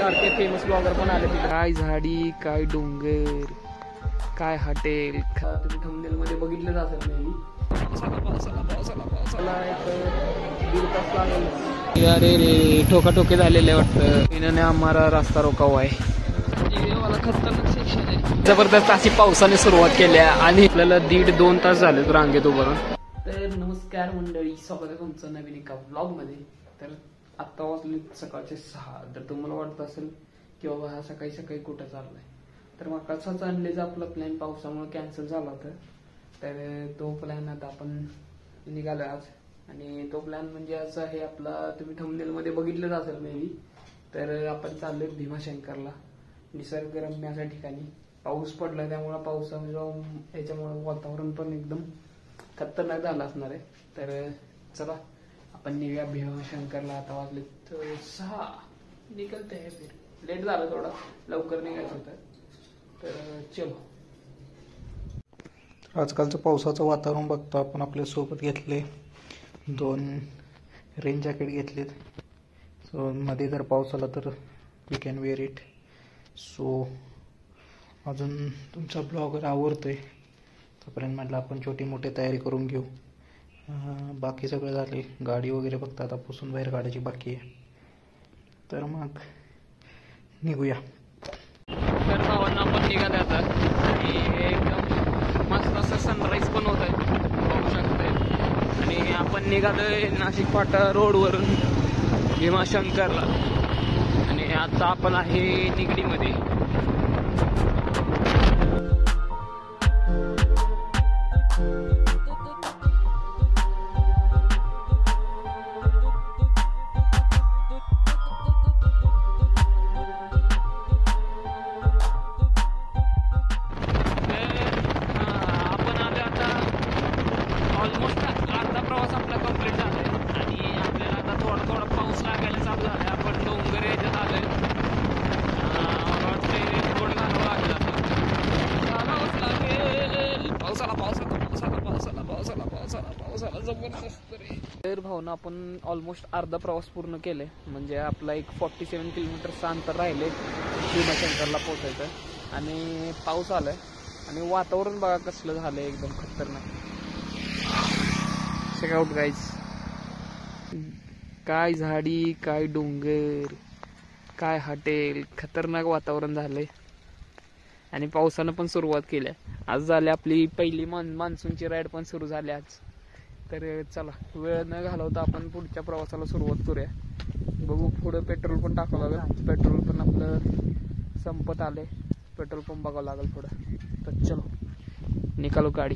सारखे famous blogger पण आले तिथे. काय झाडी, काय डोंगर, काय हॉटेल. तुम्ही थंबनेल मध्ये बघितलं असेल नेहमी. एक 1.5 तास लागेल. अरे रे ठोकाठोके झालेले वाटतं. इन्होंने हमारा रास्ता रोका हुआ है. वाला खतरनाक सेक्शन आहे. जबरदस्त अशी पावसाने सुरुवात केली आहे आणि आपल्याला 1.5-2 तास झाले रांगेत उभं राहून. तर नमस्कार मंडळी, स्वागत आहे तुमचं नवीन एका ब्लॉग मध्ये. तर आता वाजले सकाळचे 6. तर तुम्हाला वाटत असेल की बाबा हा सकाळी सकाळी कुठं चाललाय. तर मकाचाच आणलेचा आपला प्लॅन पावसामुळे कॅन्सल झाला होता. तर तो प्लॅन आता आपण निघालो आज. आणि तो प्लॅन म्हणजे असा आहे आपला, तुम्ही थंबनेल मध्ये बघितलंच असेल मे बी. तर आपण चाललोय भीमाशंकरला, निसर्गरम्य अशा ठिकाणी. पाऊस पडला त्यामुळे पावसामुळे याच्यामुळे वातावरण पण एकदम खतरनाक झालं असणार आहे. तर चला आपण निघूया भीमाशंकरला. आता वाजले 6. निघते आहे फिर. लेट झालं थोडा, लवकर निघायचं होतं. तर चलो. आजकालचं पावसाचं वातावरण बघता आपण आपल्या सोबत घेतले 2 रेन जॅकेट घेतलेत. सो मध्ये जर पाऊस आला तर we can wear it. So अजून तुमचा ब्लॉगर आवडतोय तोपर्यंत म्हटलं आपण छोटी मोठी तयारी करून घेऊ. बाकी सगळं झाले, गाडी वगैरे फक्त आता पुसून बाहेर काढायची बाकी आहे. तर मग निघूया. तर भावांना आपण निघाले आता आणि एकदम मस्त असं सनराईज पण होत आहे, बघू शकतोय. आणि आपण निघालोय नाशिक फाटा रोडवरून भीमाशंकरला. आणि आता आपण आहे निगडीमध्ये. तर भावना आपण ऑलमोस्ट अर्धा प्रवास पूर्ण केले. म्हणजे आपला एक 47 किलोमीटरचं अंतर राहिले भीमाशंकरला पोहोचायचं. आणि पाऊस आलाय आणि वातावरण बघा कसलं झालंय, एकदम खतरनाक. Check out guys. काय झाडी, काय डोंगर, काय हॉटेल. खतरनाक वातावरण झालंय आणि पावसानं पण सुरुवात केली. आज झाली आपली पहिली मान्सूनची राईड पण सुरू झाली आज. तर चला वेळ न घालवता आपण पुढच्या प्रवासाला सुरुवात करूया. बघू पुढं पेट्रोल पण टाकावं लागेल. पेट्रोल पण आपलं संपत आले. पेट्रोल पंप बघावं लागेल पुढं. तर चलो निकालो गाडी.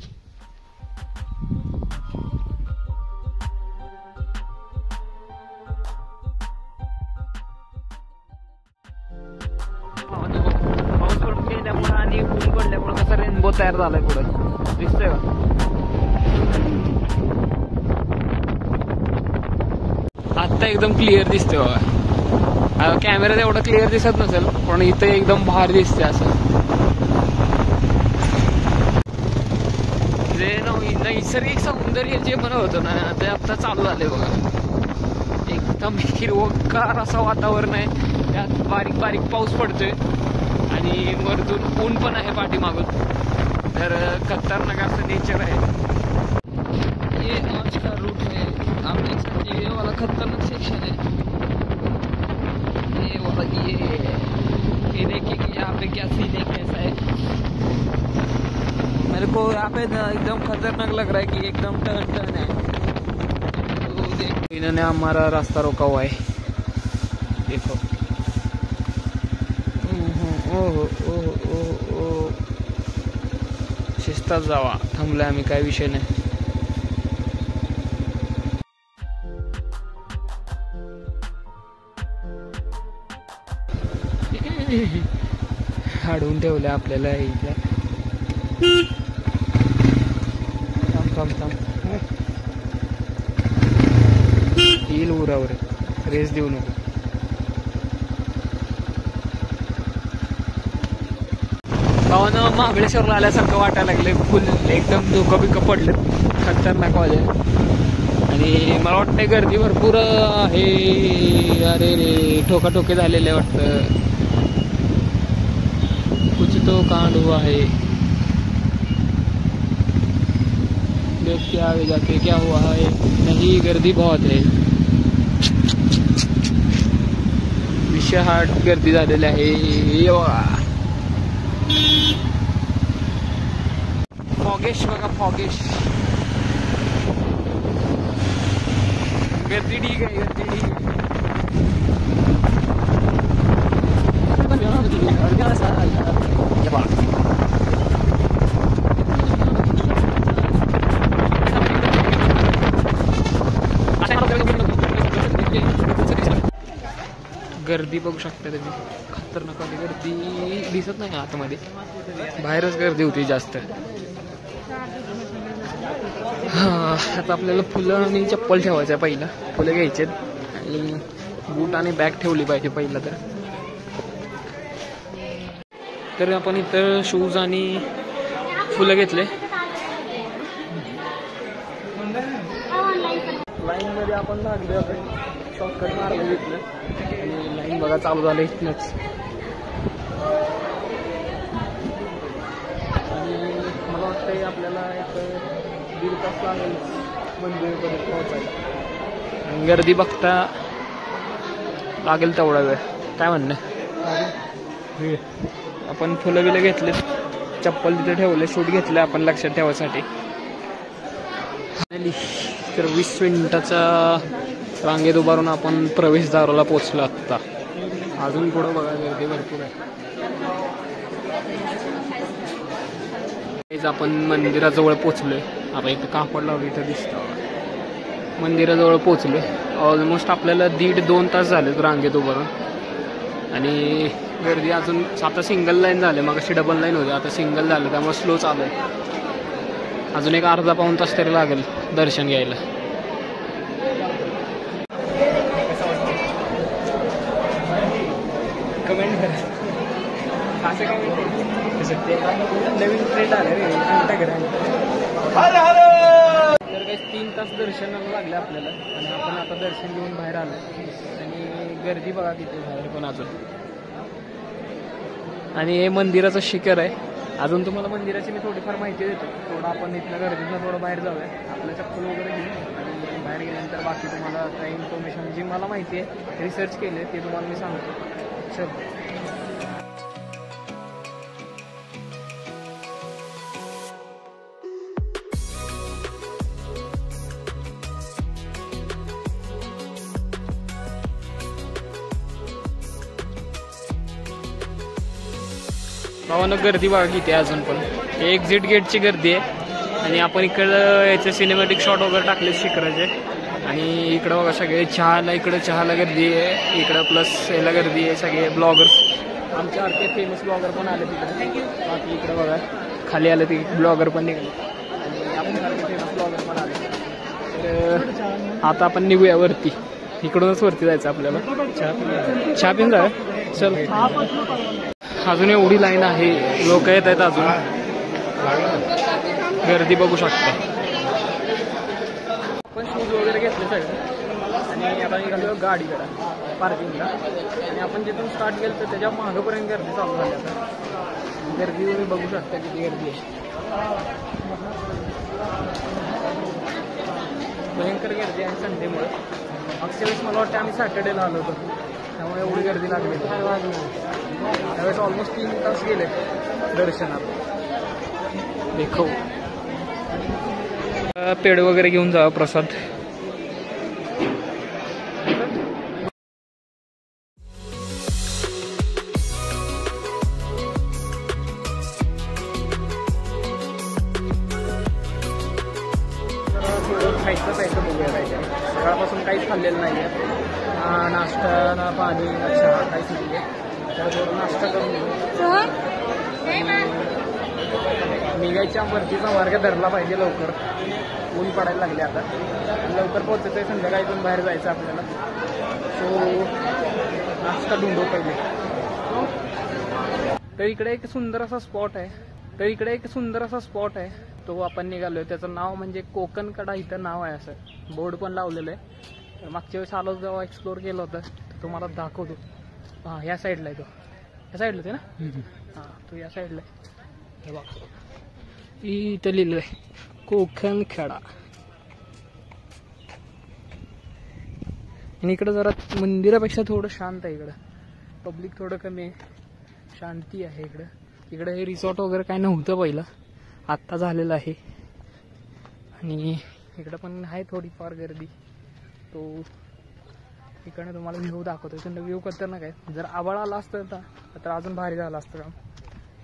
पाऊस पडून गेल्यामुळे आणि ऊन पडल्यामुळे कसा रेनबो तयार झालाय पुढं, दिसतंय का? आत्ता एकदम क्लिअर दिसते बघा. कॅमेऱ्यात एवढं क्लिअर दिसत नसेल पण इथे एकदम भारी दिसते. असं जे नैसर्गिक सौंदर्य जे म्हणत होतं ना ते आता चालू झाले बघा. एकदम हिरवगार असं वातावरण आहे. त्यात बारीक बारीक पाऊस पडतोय आणि वरतून ऊन पण आहे पाठीमागून. तर खतरनाक असं नेचर आहे. ये आज का रूट है, आप देख सकते हैं. ये वाला खतरनाक सेक्शन है. ये वाला ये देखिए कि यहाँ पे क्या सीन है, कैसा है. मेरे को यहाँ पे एकदम खतरनाक लग रहा है कि एकदम टर्न है. तो इन्होंने हमारा रास्ता रोका हुआ है. देखो ओहो ओहो ओहो. शिस्तात जावा, थांबलोय आम्ही, काय विषय नाही. अडवून ठेवलं आपल्याला इथं. थांब थांब थांब. येईल उरावर, रेस देऊ नको. गावानं महाबळेश्वरला आल्यासारखं वाटायला लागले. फुल एकदम धोका बिका पडलं, खतरनाक वाजे. आणि मला वाटतं गर्दी भरपूर आहे. अरे रे ठोकाठोके झालेले वाटतं. कुछ तो कांड हुआ है. देख के आगे जाके क्या हुआ है. नहीं गर्दी बहुत है. विषहाट गर्दी झालेली आहे. फॉगेश बघा फॉगेश. गर्दी ठीक आहे. गर्दी ठीक आहे. गर्दी बघू शकता तुम्ही. खतरनाक वाली गर्दी दिसत नाही आतमध्ये. बाहेरच गर्दी होती जास्त. आता आपल्याला फुलं आणि चप्पल ठेवायचं पहिलं. फुलं घ्यायचे आणि बूट आणि बॅग ठेवली पाहिजे पहिलं तर आपण इथं शूज आणि फुलं घेतले. लाईन मध्ये आपण लागले होते. शॉर्टकट मार्ग घेतलं आणि लाईन बघा चालू झालं इथनच. आणि मला वाटतं आपल्याला एक 1.5 तास लागेल मंदिरापर्यंत पोहोचायला. आणि गर्दी बघता लागेल तेवढा वेळ. काय म्हणणं. आपण फुलं बिलं घेतले. चप्पल तिथे ठेवले. शूट घेतलं आपण लक्षात ठेवायसाठी. तर 20 मिनिटाचा रांगेत उभारून आपण प्रवेशद्वाराला पोहोचलो आत्ता. अजून पुढं बघा गर्दी भरपूर आहे. आपण मंदिराजवळ पोहोचलोय. आता इथं कापड लावलं इथं दिसतं. मंदिराजवळ पोहोचलोय. ऑलमोस्ट आपल्याला 1.5-2 तास झाले रांगेत उभारून. आणि गर्दी अजून आता सिंगल लाईन झाले. मग अशी डबल लाईन होती. आता सिंगल झालं त्यामुळे स्लो चालू आहे. अजून एक अर्धा-पाऊण तास तरी लागेल दर्शन घ्यायला. कमेंट करा. असं नवीन ट्रेंड आले रे. तर काही 3 तास दर्शनाला लागले आपल्याला. आणि आपण आता दर्शन घेऊन बाहेर आलो. आणि गर्दी बघा तिथे बाहेर पण अजून. आणि हे मंदिराचं शिखर आहे. अजून तुम्हाला मंदिराची मी थोडीफार माहिती देतो. थोडं आपण इथल्या गर्दीतनं थोडं बाहेर जाऊया. आपलं चप्पल वगैरे घेऊन आणि बाहेर गेल्यानंतर बाकी तुम्हाला काही इन्फॉर्मेशन जी मला माहिती आहे रिसर्च केले ते तुम्हाला मी सांगतो. चल. भावानं गर्दी बघा किती अजून पण. एक्झिट गेटची गर्दी आहे. आणि आपण इकडं याचे सिनेमॅटिक शॉट वगैरे टाकले शिखराचे. आणि इकडं बघा सगळे चहाला. इकडं चहाला गर्दी आहे. इकडं प्लस याला गर्दी आहे. सगळे ब्लॉगर्स आमच्यासारखे फेमस ब्लॉगर पण आले तिकडे. बाकी इकडं बघा खाली आले ते ब्लॉगर पण निघाले. आणि आपल्यासारखे फेमस ब्लॉगर पण आले. तर आता आपण निघूया वरती. इकडूनच वरती जायचं आपल्याला. चहा पिऊन जा. चल. अजून एवढी लाईन आहे. लोक येत आहेत अजून. गर्दी बघू शकता. आपण शूज वगैरे घेतले सगळे. आणि आता निघालो गाडीकडे पार्किंगला. आणि आपण जिथून स्टार्ट केलं तर त्याच्या मागंपर्यंत गर्दी चालू झाली. आता गर्दी तुम्ही बघू शकता किती गर्दी आहे. भयंकर गर्दी आहे संडेमुळे. मागच्या वेळेस मला वाटतं आम्ही सॅटर्डेला आलो होतो त्यामुळे एवढी गर्दी लागली. त्यावेळेस ऑलमोस्ट 3 तास गेले दर्शनात. देखो पेड वगैरे घेऊन जावा प्रसाद. खायचं प्यायचं बघूया पाहिजे. सकाळपासून काहीच खाल्लेलं नाही आहे. नाश्ता ना पाणी ना चहा काहीच नाही आहे. त्यावर नाश्ता करून निघायच्या वरतीचा मार्ग धरला पाहिजे लवकर. ऊन पडायला लागले आता. लवकर पोहोचायचं आहे. संध्याकाळी पण बाहेर जायचं आपल्याला. सो नाश्ता ढूंढू पहिले. तर इकडे एक सुंदर असा स्पॉट आहे. तो आपण निघालोय. त्याचं नाव म्हणजे कोकण कडा इथं नाव आहे, असं बोर्ड पण लावलेलं आहे. तर मागच्या वेळेस आलो जेव्हा एक्सप्लोर केलं होतं तर तुम्हाला दाखवतो. हां ह्या साईडला आहे तो, ह्या साईडला ते ना, हां तो या साईडला आहे. हे बघा इथं लिहिलं आहे कोकण कडा. आणि इकडं जरा मंदिरापेक्षा थोडं शांत आहे. इकडं पब्लिक थोडं कमी आहे, शांती आहे इकडं. इकडं हे रिसॉर्ट वगैरे काय नव्हतं पहिलं, आत्ता झालेलं आहे. आणि इकडं पण आहे थोडीफार गर्दी. तो इकडनं तुम्हाला व्ह्यू दाखवतो. इकडनं व्ह्यू खतरनाक आहे. जर आभाळ आला असतं तर अजून भारी झालं असतं काम.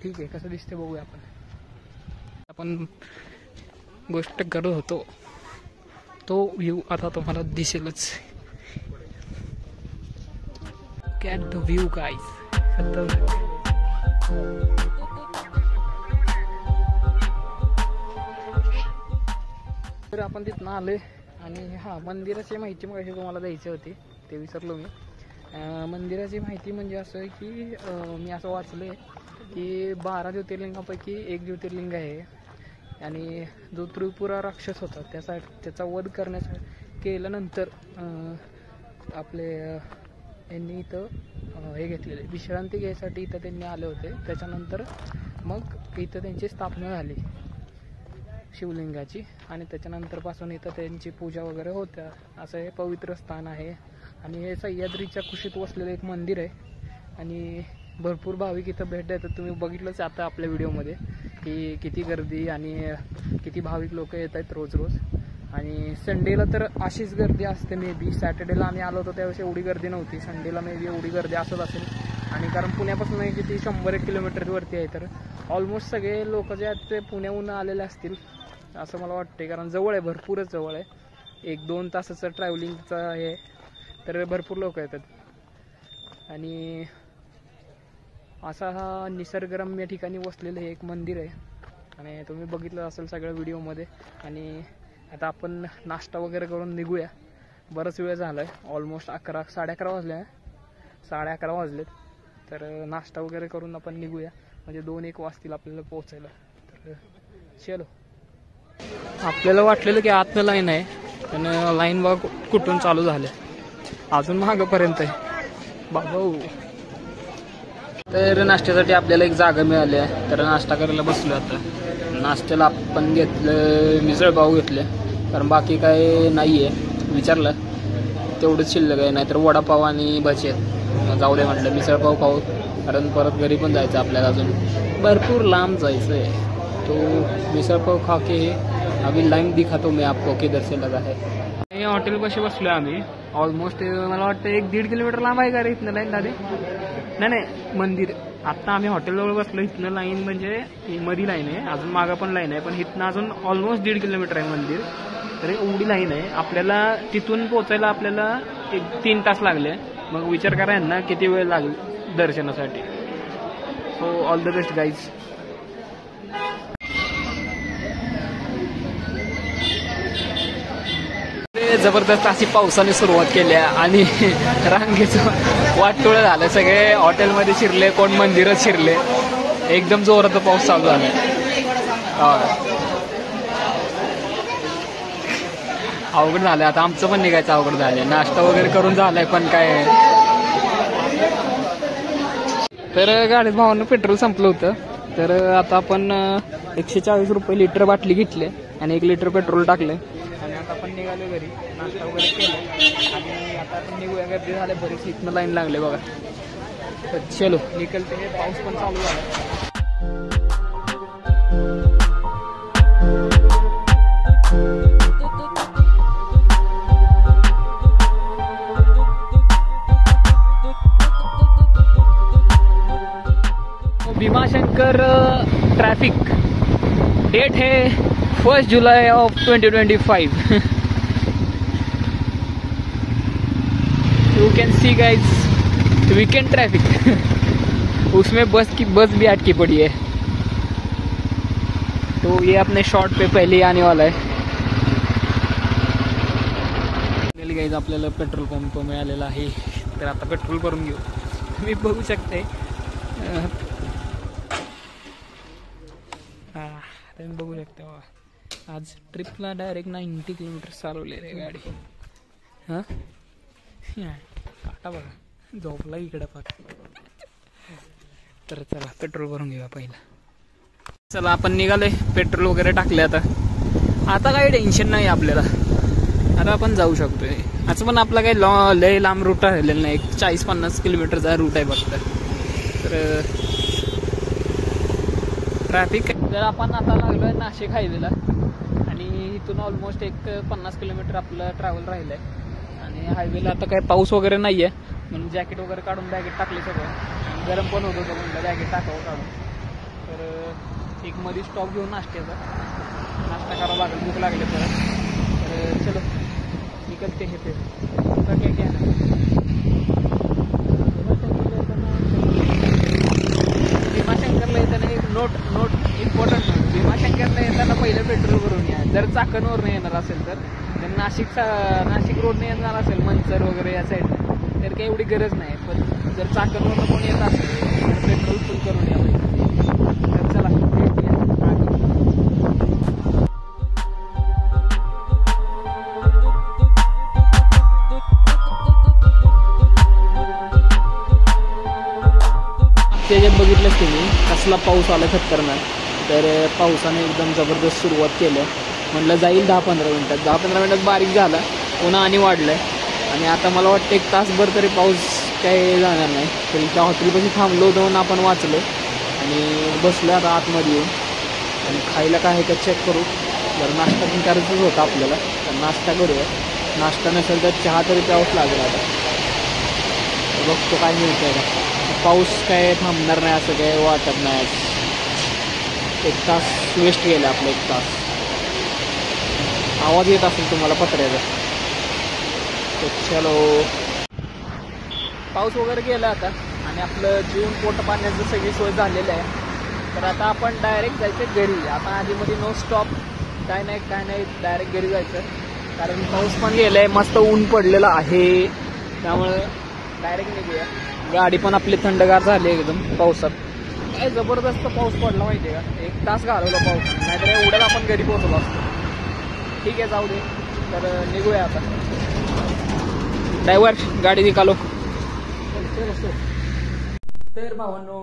ठीक आहे, कसं दिसते बघूया आपण गोष्ट करत होतो तो व्ह्यू आता तुम्हाला दिसेलच. Cut the view guys. तर आपण तिथनं आले. आणि हां मंदिराची माहिती मग तुम्हाला द्यायची होती, ते विसरलो मी. मंदिराची माहिती म्हणजे असं की मी असं वाचलं की 12 ज्योतिर्लिंगापैकी एक ज्योतिर्लिंग आहे. आणि जो त्रिपुरा राक्षस होता त्याचा वध केल्यानंतर आपले यांनी इथं हे घेतलेले विश्रांती घ्यायसाठी इथं त्यांनी आले होते. त्याच्यानंतर मग इथं त्यांची स्थापना झाली शिवलिंगाची. आणि त्याच्यानंतरपासून इथं त्यांची पूजा वगैरे होत्या. असं हे पवित्र स्थान आहे. आणि हे सह्याद्रीच्या कुशीत वसलेलं एक मंदिर आहे. आणि भरपूर भाविक इथं भेट देतात. तुम्ही बघितलंच आता आपल्या व्हिडिओमध्ये की किती गर्दी आणि किती भाविक लोक येत आहेत रोज रोज. आणि संडेला तर अशीच गर्दी असते. मे बी सॅटर्डेला आम्ही आलो होतो त्यावेळेस एवढी गर्दी नव्हती. संडेला मे बी एवढी गर्दी असत असेल. आणि कारण पुण्यापासून किती 100 किलोमीटरवरती आहे, तर ऑलमोस्ट सगळे लोक जे आहेत ते पुण्याहून आलेले असतील असं मला वाटते. कारण जवळ आहे, भरपूरच जवळ आहे. 1-2 तासाचं ट्रॅव्हलिंगचं हे, तर भरपूर लोक येतात. आणि असा हा निसर्गरम्य ठिकाणी वसलेलं हे एक मंदिर आहे. आणि तुम्ही बघितलं असेल सगळ्या व्हिडिओमध्ये. आणि आता आपण नाश्ता वगैरे करून निघूया. बराच वेळ झाला आहे, ऑलमोस्ट 11-11:30 वाजले आहे. 11:30 वाजलेत. तर नाश्ता वगैरे करून आपण निघूया, म्हणजे 2-1 वाजतील आपल्याला पोहोचायला. तर चलो. आपल्याला वाटलेलं की आतनं लाईन आहे, पण लाईन बघ कुठून चालू झालं, अजून मागंपर्यंत आहे बाबा. तर नाश्त्यासाठी आपल्याला एक जागा मिळाली आहे. तर नाश्ता करायला बसलो. आता नाश्त्याला आपण घेतलं मिसळपाव घेतले, कारण बाकी काय नाही आहे. विचारलं तेवढंच शिल्लक आहे, नाहीतर वडापाव आणि भजी आहेत. जाऊ दे म्हटलं मिसळपाव खाऊ, कारण परत घरी पण जायचं आपल्याला, अजून भरपूर लांब जायचं आहे. तो मिसळपाव खा के अभी लाईन दिखातो मैं आपको किधर से लगा है. हॉटेल पाशी बसलो आम्ही. ऑलमोस्ट मला वाटतं 1-1.5 किलोमीटर लांब आहे का रे इथनं लाईन दादे? नाही मंदिर. आत्ता आम्ही हॉटेलजवळ बसलो. इथनं लाईन म्हणजे मध्ये लाईन आहे, अजून मागं पण लाईन आहे, पण इथनं अजून ऑलमोस्ट 1.5 किलोमीटर आहे मंदिर. तर एवढी लाईन आहे. आपल्याला तिथून पोचायला आपल्याला 3 तास लागले. मग विचार करा यांना किती वेळ लागेल दर्शनासाठी. So all the best guys. जबरदस्त अशी पावसाने सुरुवात केली आणि रांगेचं वाटोळं झालं. सगळे हॉटेलमध्ये शिरले, कोण मंदिरात शिरले. एकदम जोरात पाऊस चालू झाला. अवघड झालं. आता आमचं पण निघायचं अवघड झालं. नाश्ता वगैरे करून झालाय, पण काय तर गाडीत भावानं पेट्रोल संपलं होतं. तर आता आपण 140 रुपये लिटर बाटली घेतली आणि 1 लिटर पेट्रोल टाकले. आणि आता आपण निघालो घरी, नाश्ता वगैरे केला आणि आता आपण निघूया. गर्दी झाले बरीच, इथनं लाईन लागले बघा. तर चलो निकलते. हे पाऊस पण चालू झाला. भीमाशंकर ट्रैफिक डेट है 1 July of 2025. You can see guys weekend traffic. उसमें बस भी अटकी पड़ी है. तो ये अपने शॉर्ट पे पहले ही आने वाला है. गाइज आपल्याला पेट्रोल पंप मिळालेला आहे. तर आता पेट्रोल भरून घेऊ. तुम्ही बघू शकते तुम्ही बघू शकता बाबा, आज ट्रिपला डायरेक्ट 90 किलोमीटर चालवले रे गाडी. हां काटा बघा झोपला इकडं पाक. तर चला पेट्रोल भरून घेऊया पहिला. चला आपण निघालोय, पेट्रोल वगैरे टाकले. आता काही टेन्शन नाही आपल्याला, आता आपण जाऊ शकतोय. असं पण आपला काही लय लांब रूट राहिलेला नाही, 40-50 किलोमीटरचा रूट आहे फक्त. तर ट्रॅफिक जर आपण आता लागलोय नाशिक हायवेला आणि इथून ऑलमोस्ट 50 किलोमीटर आपलं ट्रॅव्हल राहिलंय. आणि हायवेला आता काही पाऊस वगैरे नाहीये म्हणून जॅकेट वगैरे काढून बॅगेट टाकले सगळं. गरम पण होत होतं म्हणलं बॅगेट टाकावं काढून. तर एक मध्ये स्टॉप घेऊन नाश्त्याचा नाश्ता करावा लागेल, भूक लागले परत. तर चलो निकलते हे पे क्या भीमाशंकरला येताना एक नोट इम्पॉर्टंट नोट. भीमाशंकरला येताना पहिलं पेट्रोल भरून या. जर चाकणवरून येणार असेल तर नाशिक रोडने येणार असेल मंचर वगैरे या साईडने तर काही एवढी गरज नाही. पण जर चाकणवरून कोण येत असेल तर पेट्रोल फुल करून यावं. तर चला भेटूया. त्याच्यात बघितलंच तुम्ही कसला पाऊस आला खतरनाक. तर पावसाने एकदम जबरदस्त सुरुवात केलं. म्हटलं जाईल 10-15 मिनिटात. 10-15 मिनिटात बारीक झाला, पुन्हा आणि वाढलंय. आणि आता मला वाटतं 1 तासभर तरी पाऊस काही जाणार नाही. तरी त्या हॉटेलपाशी थांबलो होतो आपण वाचलो आणि बसलो आता आतमध्ये येऊन. आणि खायला काय आहे का चेक करू. जर नाश्ता पण करायचंच होता आपल्याला तर नाश्ता करूया. नाश्ता नसेल तर चहा तरी प्यावंच लागेल. आता बघतो काय मिळतंय का. पाऊस काय थांबणार नाही असं काय वाटत नाही. 1 तास वेस्ट गेला आपला. 1 तास. आवाज येत असेल तुम्हाला पत्र्याचा. चलो पाऊस वगैरे गेला आता आणि आपलं जेवण पोट पाण्याचं सगळी सोय झालेली आहे. तर आता आपण डायरेक्ट जायचं घरी. आता आधीमध्ये नो स्टॉप काय नाही डायरेक्ट घरी जायचं. कारण पाऊस पण गेलाय, मस्त ऊन पडलेलं आहे. त्यामुळं डायरेक्ट निघूया. गाडी पण आपली थंडगार झाली एकदम पावसात. काय जबरदस्त पाऊस पडला माहिती आहे का. 1 तास घालवला पाऊस, नाहीतर एवढ्यात आपण घरी पोहोचलो असतो. ठीक आहे जाऊ दे. तर निघूया आता. ड्रायव्हर गाडी निकालो. तर भावांनो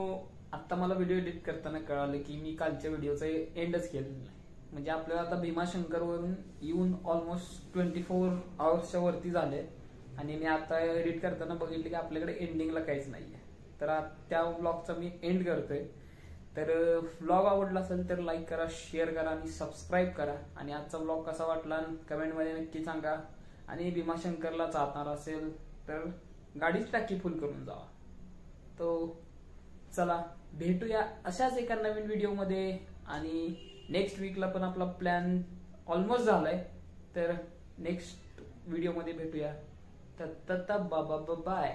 आता मला व्हिडिओ एडिट करताना कळालं की मी कालच्या व्हिडिओचं एंडच केलेलं नाही. म्हणजे आपल्याला आता भीमाशंकरवरून येऊन ऑलमोस्ट 24 आवर्सच्या वरती झाले. आणि मी आता एडिट करताना बघितलं की आपल्याकडे एंडिंगला काहीच नाहीये. तर त्या व्लॉगचा मी एंड करतोय. तर व्लॉग आवडला असेल तर लाईक करा, शेअर करा आणि सबस्क्राईब करा. आणि आजचा व्लॉग कसा वाटला कमेंटमध्ये नक्की सांगा. आणि भीमाशंकरला जाणार असेल तर गाडीच टाकी फुल करून जावा. तो चला भेटूया अशाच एका नवीन व्हिडिओमध्ये. आणि नेक्स्ट वीकला पण आपला प्लॅन ऑलमोस्ट झालाय. तर नेक्स्ट व्हिडिओमध्ये भेटूया. बाय.